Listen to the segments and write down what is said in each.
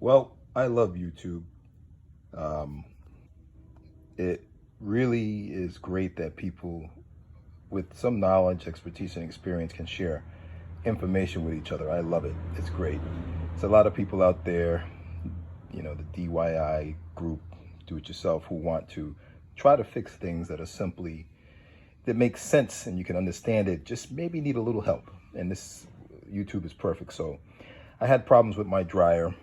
Well, I love YouTube. Um, it really is great that people with some knowledge, expertise, and experience can share information with each other. I love it. It's great. There's a lot of people out there, the DIY group, do it yourself, who want to try to fix things that make sense and you can understand it, just maybe need a little help. And this YouTube is perfect. So I had problems with my dryer,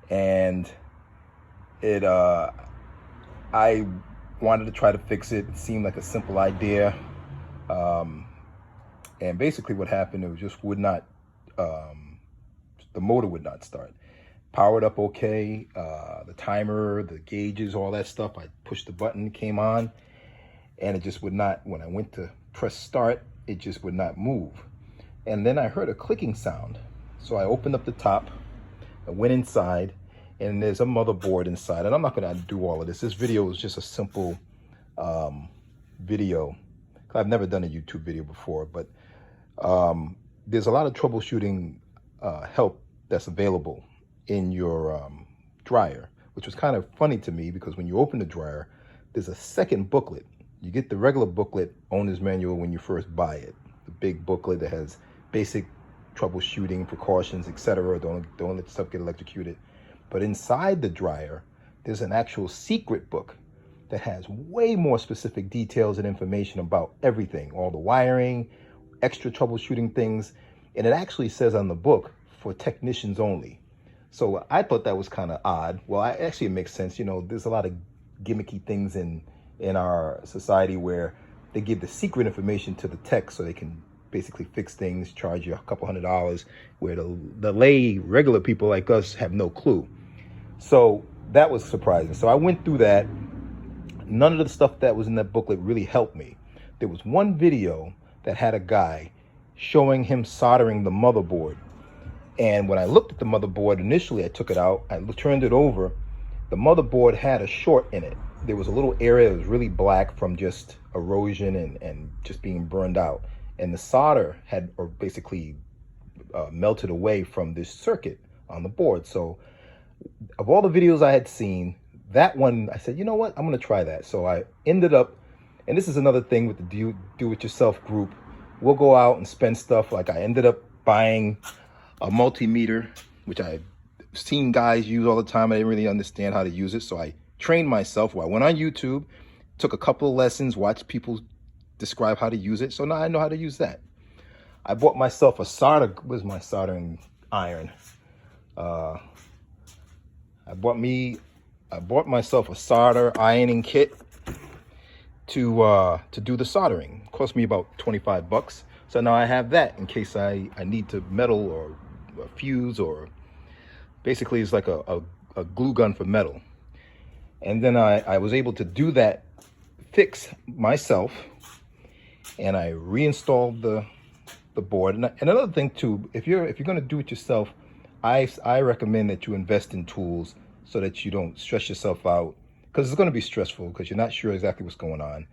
and it I wanted to try to fix it. It seemed like a simple idea. Um, and basically what happened, it just would not, the motor would not start. Powered up okay, the timer, the gauges, all that stuff. I pushed the button, it came on, and it just would not, when I went to press start, it just would not move. And then I heard a clicking sound. So I opened up the top, I went inside, and there's a motherboard inside. And I'm not gonna do all of this. This video is just a simple video. I've never done a YouTube video before, but there's a lot of troubleshooting help that's available in your dryer, which was kind of funny to me because when you open the dryer, there's a second booklet. You get the regular booklet, owner's manual, when you first buy it. The big booklet that has basic troubleshooting precautions, etc. Don't let stuff get electrocuted. But inside the dryer, there's an actual secret book that has way more specific details and information about everything, all the wiring, extra troubleshooting things. And it actually says on the book, for technicians only. So I thought that was kind of odd. Well, actually it makes sense. There's a lot of gimmicky things in our society where they give the secret information to the tech so they can basically fix things, charge you a couple $100, where the lay regular people like us have no clue. So that was surprising. So I went through that. None of the stuff that was in that booklet really helped me. There was one video that had a guy showing him soldering the motherboard. And when I looked at the motherboard, initially I took it out, I turned it over, the motherboard had a short in it. There was a little area that was really black from just erosion and just being burned out. And the solder had basically melted away from this circuit on the board. So of all the videos I had seen, that one, I said, you know what, I'm gonna try that. So I ended up, and this is another thing with the do-it-yourself group, we'll go out and spend stuff. Like I ended up buying a multimeter, which I've seen guys use all the time. I didn't really understand how to use it. So I trained myself. Well, I went on YouTube, took a couple of lessons, watched people describe how to use it. So now I know how to use that. I bought myself a where's my soldering iron? I bought myself a solder ironing kit to do the soldering. It cost me about 25 bucks. So now I have that in case I need to metal or fuse, or basically it's like a glue gun for metal. And then I was able to do that fix myself, and I reinstalled the board. And another thing too, if you're going to do it yourself, I recommend that you invest in tools so that you don't stress yourself out, because it's going to be stressful because you're not sure exactly what's going on.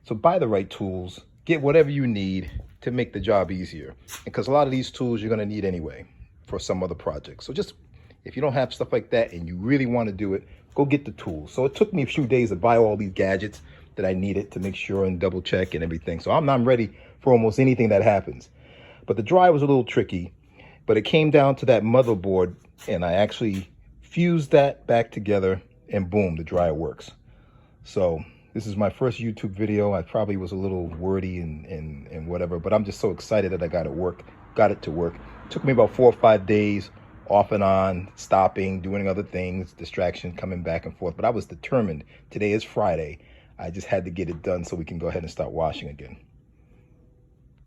So buy the right tools, get whatever you need to make the job easier, because a lot of these tools you're going to need anyway for some other projects. So just, if you don't have stuff like that and you really want to do it, go get the tools. So it took me a few days to buy all these gadgets that I needed to make sure and double check and everything. So I'm ready for almost anything that happens. But the dryer was a little tricky, but it came down to that motherboard, and I actually fused that back together, and boom, the dryer works. So this is my first YouTube video. I probably was a little wordy and whatever, but I'm just so excited that I got it to work. It took me about 4 or 5 days, off and on, stopping, doing other things, distraction, coming back and forth. But I was determined. Today is Friday. I just had to get it done so we can go ahead and start washing again.